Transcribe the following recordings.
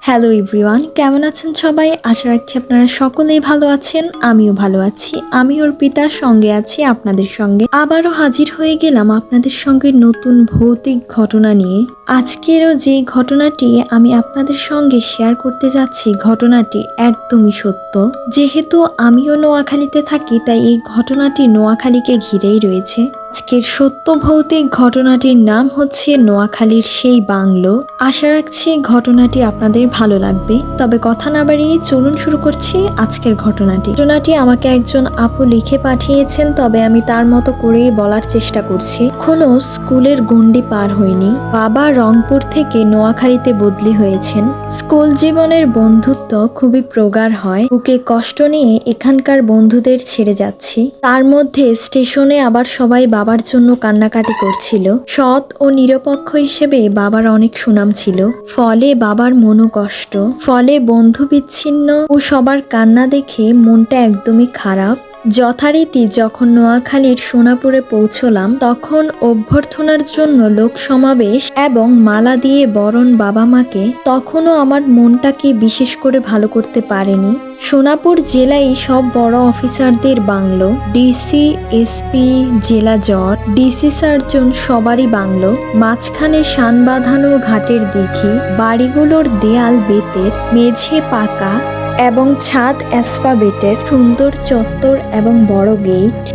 Hello everyone, কেমন আছেন সবাই? আশা রাখছি আপনারা সকলেই ভালো আছেন। আমিও ভালো আছি। আমি অর্পিতার সঙ্গে আছি আপনাদের সঙ্গে। আবারও হাজির হয়ে গেলাম আপনাদের সঙ্গে নতুন ভৌতিক ঘটনা নিয়ে। আজকেরও যে ঘটনাটি আমি আপনাদের সঙ্গে শেয়ার করতে যাচ্ছি, ঘটনাটি একদমই সত্য। যেহেতু আমিও নোয়াখালীতে থাকি, তাই এই ঘটনাটি নোয়াখালীকে ঘিরেই রয়েছে। আজকের সত্য ভৌতিক ঘটনাটির নাম হচ্ছে নোয়াখালীর সেই বাংলো। আশা রাখছি ঘটনাটি আপনাদের ভালো লাগবে। তবে কথা না বাড়িয়ে চলুন শুরু করছি আজকের ঘটনাটি আমাকে একজন আপু লিখে পাঠিয়েছেন, তবে আমি তার মতো করেই বলার চেষ্টা করছি। এখনো স্কুলের গণ্ডি পার হয়নি। বাবা রংপুর থেকে নোয়াখালীতে বদলি হয়েছেন। স্কুল জীবনের বন্ধুত্ব খুবই প্রগাঢ় হয়। বুকে কষ্ট নিয়ে এখানকার বন্ধুদের ছেড়ে যাচ্ছি। তার মধ্যে স্টেশনে আবার সবাই বাবার জন্য কান্নাকাটি করছিল। সৎ ও নিরপেক্ষ হিসেবে বাবার অনেক সুনাম ছিল। ফলে বাবার মনও কষ্ট। ফলে বন্ধু বিচ্ছিন্ন ও সবার কান্না দেখে মনটা একদমই খারাপ। যথারীতি যখন নোয়াখালীর সোনাপুরে পৌঁছলাম, তখন অভ্যর্থনার জন্য লোক সমাবেশ এবং মালা দিয়ে বরণ বাবা মাকে। তখনও আমার মনটাকে বিশেষ করে ভালো করতে পারেনি। সোনাপুর জেলায় সব বড় অফিসারদের বাংলো, ডিসি, এসপি, জেলা জজ, ডিসি সার্জন সবারই বাংলো। মাঝখানে শান বাঁধানো ঘাটের দিঘি, বাড়িগুলোর দেয়াল বেতের, মেঝে পাকা এবং ছাদ অ্যাসফাবেটের, সুন্দর চত্বর এবং বড়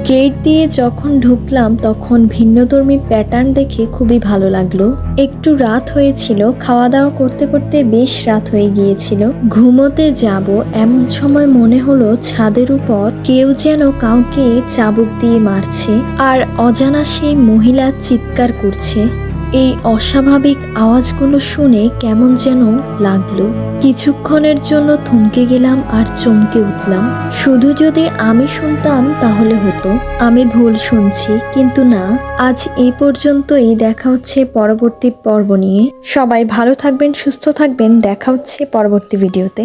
গেট দিয়ে যখন ঢুকলাম তখন ভিন্নধর্মী প্যাটার্ন দেখে খুবই ভালো লাগলো। একটু রাত হয়েছিল, খাওয়া দাওয়া করতে করতে বেশ রাত হয়ে গিয়েছিল। ঘুমোতে যাব এমন সময় মনে হলো ছাদের উপর কেউ যেন কাউকে চাবুক দিয়ে মারছে, আর অজানা সেই মহিলা চিৎকার করছে। এই অস্বাভাবিক আওয়াজগুলো শুনে কেমন যেন লাগলো। কিছুক্ষণের জন্য থমকে গেলাম আর চমকে উঠলাম। শুধু যদি আমি শুনতাম তাহলে হতো। আমি ভুল শুনছি, কিন্তু না। আজ এই পর্যন্তই। দেখা হচ্ছে পরবর্তী পর্ব নিয়ে। সবাই ভালো থাকবেন, সুস্থ থাকবেন। দেখা হচ্ছে পরবর্তী ভিডিওতে।